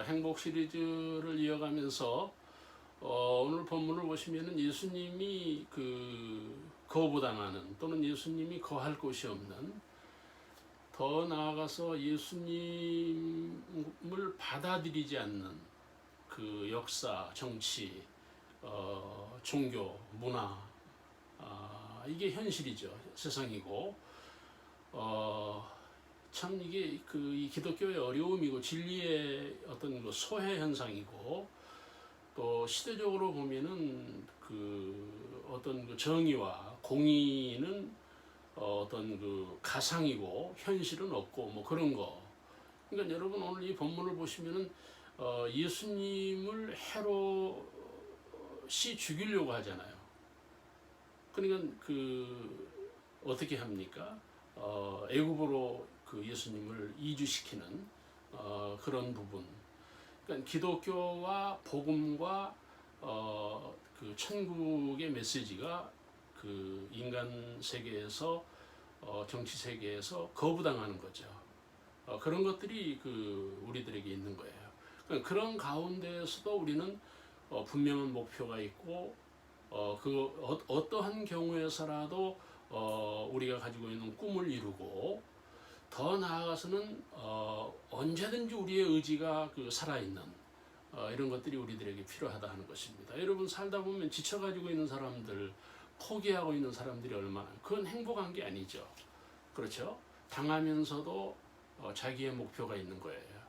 행복 시리즈를 이어가면서 오늘 본문을 보시면은 예수님이 거부당하는 또는 예수님이 거할 곳이 없는, 더 나아가서 예수님을 받아들이지 않는 그 역사, 정치, 종교, 문화, 이게 현실이죠. 세상이고, 참 이게 이 기독교의 어려움이고 진리의 어떤 소외 현상이고, 또 시대적으로 보면은 어떤 정의와 공의는 어떤 가상이고 현실은 없고 뭐 그런 거. 그러니까 여러분 오늘 이 본문을 보시면은 예수님을 헤롯이 죽이려고 하잖아요. 그러니까 어떻게 합니까? 애굽으로 예수님을 이주시키는 그런 부분. 그러니까 기독교와 복음과 천국의 메시지가 인간 세계에서 정치 세계에서 거부당하는 거죠. 그런 것들이 우리들에게 있는 거예요. 그러니까 그런 가운데에서도 우리는 분명한 목표가 있고 어떠한 경우에서라도 우리가 가지고 있는 꿈을 이루고, 더 나아가서는 언제든지 우리의 의지가 살아있는 이런 것들이 우리들에게 필요하다 하는 것입니다. 여러분 살다 보면 지쳐가지고 있는 사람들, 포기하고 있는 사람들이 얼마나, 그건 행복한 게 아니죠. 그렇죠? 당하면서도 자기의 목표가 있는 거예요.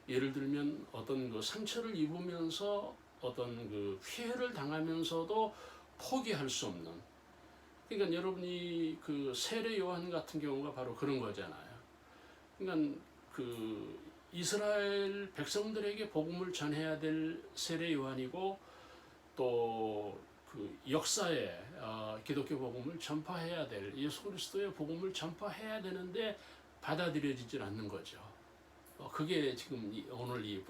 예를 들면 어떤 상처를 입으면서 어떤 피해를 당하면서도 포기할 수 없는, 그러니까 여러분이 세례 요한 같은 경우가 바로 그런 거잖아요. 그러니까 이스라엘 백성들에게 복음을 전해야 될 세례 요한이고, 또 역사에 기독교 복음을 전파해야 될 예수 그리스도의 복음을 전파해야 되는데 받아들여지질 않는 거죠. 그게 지금 오늘 이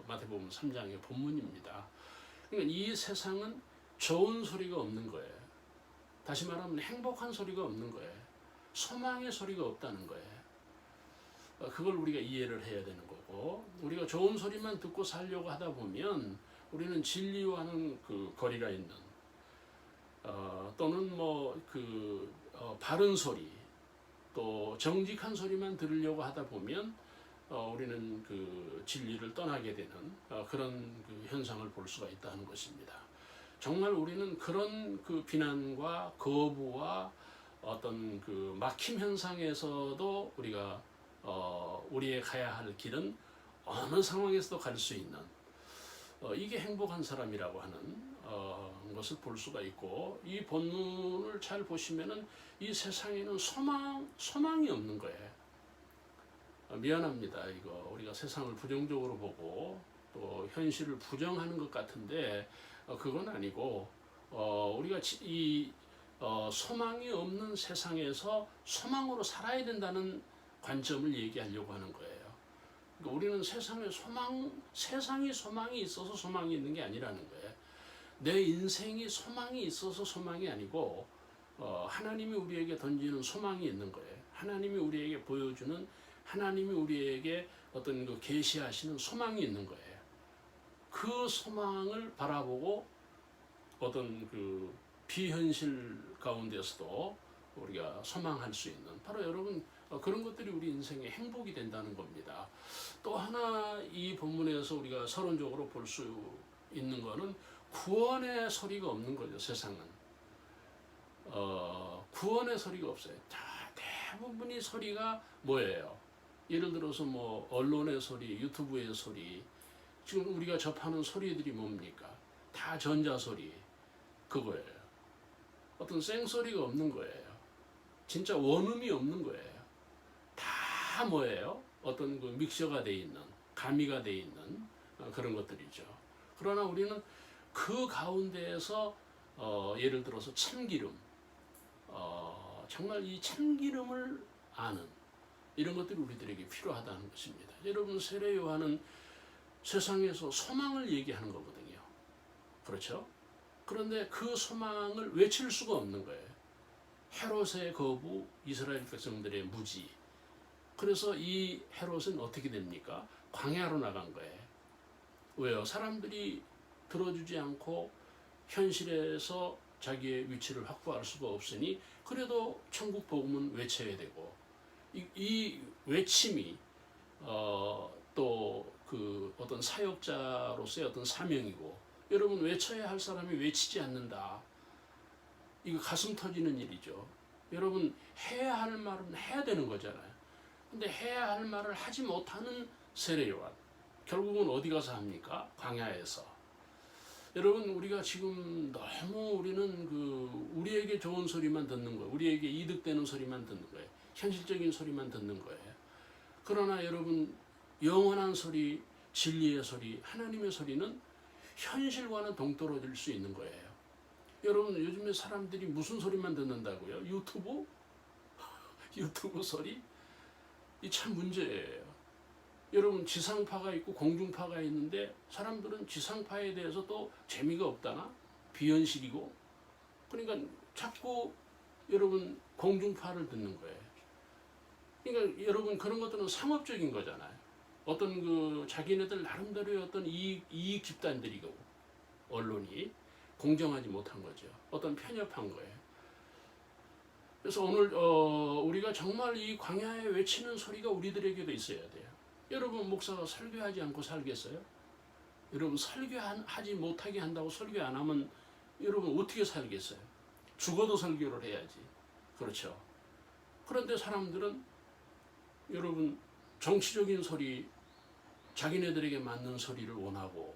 마태복음 3장의 본문입니다. 그러니까 이 세상은 좋은 소리가 없는 거예요. 다시 말하면 행복한 소리가 없는 거예요. 소망의 소리가 없다는 거예요. 그걸 우리가 이해를 해야 되는 거고, 우리가 좋은 소리만 듣고 살려고 하다 보면 우리는 진리와는 거리가 있는, 또는 바른 소리, 또 정직한 소리만 들으려고 하다 보면 우리는 진리를 떠나게 되는 그런 현상을 볼 수가 있다는 것입니다. 정말 우리는 그런 비난과 거부와 어떤 막힘 현상에서도 우리가 우리의 가야 할 길은 어느 상황에서도 갈 수 있는, 이게 행복한 사람이라고 하는 것을 볼 수가 있고, 이 본문을 잘 보시면은 이 세상에는 소망이 없는 거예요. 미안합니다. 우리가 세상을 부정적으로 보고 또 현실을 부정하는 것 같은데 그건 아니고, 우리가 소망이 없는 세상에서 소망으로 살아야 된다는 관점을 얘기하려고 하는 거예요. 그러니까 우리는 세상이 소망이 있어서 소망이 있는 게 아니라는 거예요. 내 인생이 소망이 있어서 소망이 아니고, 하나님이 우리에게 던지는 소망이 있는 거예요. 하나님이 우리에게 보여주는, 하나님이 우리에게 어떤 계시하시는 소망이 있는 거예요. 그 소망을 바라보고 어떤 비현실 가운데서도 우리가 소망할 수 있는, 바로 여러분 그런 것들이 우리 인생의 행복이 된다는 겁니다. 또 하나 이 본문에서 우리가 서론적으로 볼 수 있는 거는 구원의 소리가 없는 거죠. 세상은 구원의 소리가 없어요. 대부분이 소리가 뭐예요? 예를 들어서 언론의 소리, 유튜브의 소리, 지금 우리가 접하는 소리들이 뭡니까? 다 전자소리, 그거예요. 어떤 생소리가 없는 거예요. 진짜 원음이 없는 거예요. 다 뭐예요? 어떤 믹셔가 돼 있는, 가미가 돼 있는 그런 것들이죠. 그러나 우리는 그 가운데에서 예를 들어서 참기름, 정말 이 참기름을 아는 이런 것들이 우리들에게 필요하다는 것입니다. 여러분 세례 요한은 세상에서 소망을 얘기하는 거거든요. 그렇죠? 그런데 그 소망을 외칠 수가 없는 거예요. 헤롯의 거부, 이스라엘 백성들의 무지. 그래서 이 헤롯은 어떻게 됩니까? 광야로 나간 거예요. 왜요? 사람들이 들어주지 않고 현실에서 자기의 위치를 확보할 수가 없으니 그래도 천국 복음은 외쳐야 되고 이 외침이 또 그 어떤 사역자로서의 어떤 사명이고 여러분 외쳐야 할 사람이 외치지 않는다. 이거 가슴 터지는 일이죠. 여러분 해야 할 말은 해야 되는 거잖아요. 근데 해야 할 말을 하지 못하는 세례요한 결국은 어디 가서 합니까? 광야에서. 여러분 우리가 지금 너무 우리는 우리에게 좋은 소리만 듣는 거예요. 우리에게 이득되는 소리만 듣는 거예요. 현실적인 소리만 듣는 거예요. 그러나 여러분 영원한 소리, 진리의 소리, 하나님의 소리는 현실과는 동떨어질 수 있는 거예요. 여러분 요즘에 사람들이 무슨 소리만 듣는다고요? 유튜브? 유튜브 소리? 이 참 문제예요. 여러분 지상파가 있고 공중파가 있는데 사람들은 지상파에 대해서 또 재미가 없다나? 비현실이고 그러니까 자꾸 여러분 공중파를 듣는 거예요. 그러니까 여러분 그런 것들은 상업적인 거잖아요. 어떤 자기네들 나름대로의 어떤 이익 집단들이고 언론이 공정하지 못한 거죠. 어떤 편협한 거예요. 그래서 오늘 우리가 정말 이 광야에 외치는 소리가 우리들에게도 있어야 돼요. 여러분 목사가 설교하지 않고 살겠어요? 여러분 설교하지 못하게 한다고 설교 안 하면 여러분 어떻게 살겠어요? 죽어도 설교를 해야지. 그렇죠. 그런데 사람들은 여러분 정치적인 소리, 자기네들에게 맞는 소리를 원하고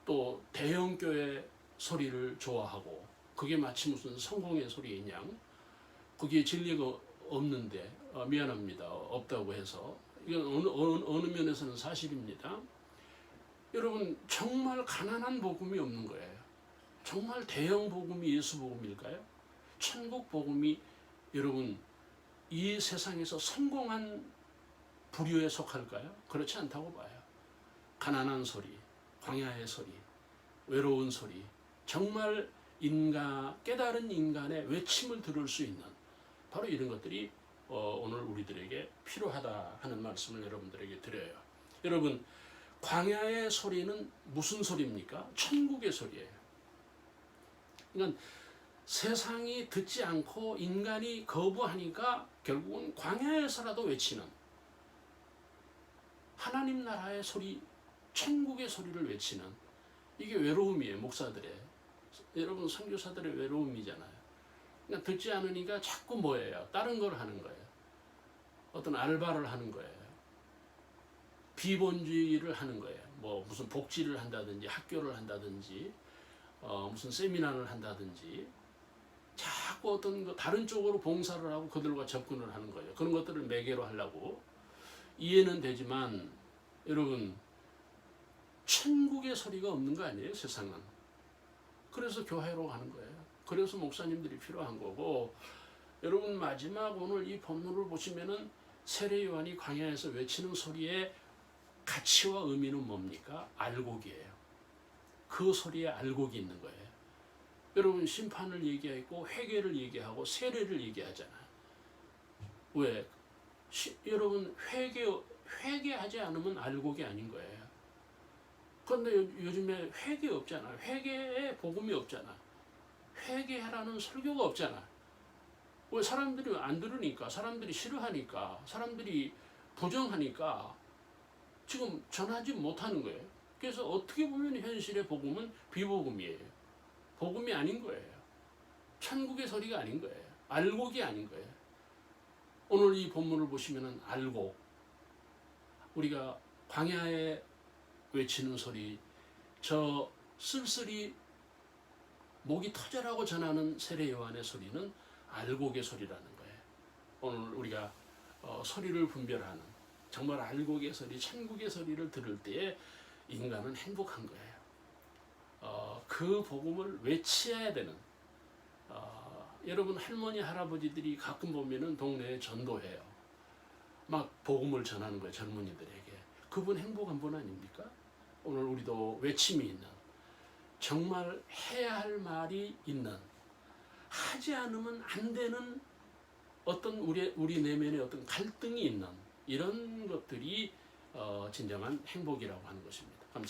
또 대형교회 소리를 좋아하고 그게 마치 무슨 성공의 소리인 양 그게 진리가 없는데 미안합니다. 없다고 해서 이건 어느 면에서는 사실입니다. 여러분 정말 가난한 복음이 없는 거예요. 정말 대형 복음이 예수 복음일까요? 천국 복음이 여러분 이 세상에서 성공한 부류에 속할까요? 그렇지 않다고 봐요. 가난한 소리, 광야의 소리, 외로운 소리, 정말 깨달은 인간의 외침을 들을 수 있는 바로 이런 것들이 오늘 우리들에게 필요하다 하는 말씀을 여러분들에게 드려요. 여러분 광야의 소리는 무슨 소리입니까? 천국의 소리예요. 그러니까 세상이 듣지 않고 인간이 거부하니까 결국은 광야에서라도 외치는 하나님 나라의 소리, 천국의 소리를 외치는 이게 외로움이에요. 목사들의. 여러분 선교사들의 외로움이잖아요. 그러니까 듣지 않으니까 자꾸 뭐예요? 다른 걸 하는 거예요. 어떤 알바를 하는 거예요. 비본주의를 하는 거예요. 뭐 무슨 복지를 한다든지 학교를 한다든지 무슨 세미나를 한다든지 자꾸 어떤 다른 쪽으로 봉사를 하고 그들과 접근을 하는 거예요. 그런 것들을 매개로 하려고 이해는 되지만 여러분 천국의 소리가 없는 거 아니에요? 세상은. 그래서 교회로 가는 거예요. 그래서 목사님들이 필요한 거고 여러분 마지막 오늘 이 본문을 보시면은 세례 요한이 광야에서 외치는 소리의 가치와 의미는 뭡니까? 알곡이에요. 그 소리에 알곡이 있는 거예요. 여러분 심판을 얘기하고 회개를 얘기하고 세례를 얘기하잖아요. 왜? 여러분 회개하지 않으면 알곡이 아닌 거예요. 그런데 요즘에 회개 없잖아. 회개에 복음이 없잖아. 회개하라는 설교가 없잖아. 왜? 사람들이 안 들으니까, 사람들이 싫어하니까, 사람들이 부정하니까 지금 전하지 못하는 거예요. 그래서 어떻게 보면 현실의 복음은 비복음이에요. 복음이 아닌 거예요. 천국의 소리가 아닌 거예요. 알곡이 아닌 거예요. 오늘 이 본문을 보시면은 알곡, 우리가 광야에 외치는 소리, 저 쓸쓸히 목이 터져라고 전하는 세례 요한의 소리는 알곡의 소리라는 거예요. 오늘 우리가 소리를 분별하는 정말 알곡의 소리, 천국의 소리를 들을 때에 인간은 행복한 거예요. 그 복음을 외쳐야 되는 여러분 할머니 할아버지들이 가끔 보면은 동네에 전도해요. 막 복음을 전하는 거예요. 젊은이들에게. 그분 행복한 분 아닙니까? 오늘 우리도 외침이 있는 정말 해야 할 말이 있는 하지 않으면 안 되는 어떤 우리 내면에 어떤 갈등이 있는 이런 것들이 진정한 행복이라고 하는 것입니다. 감사합니다.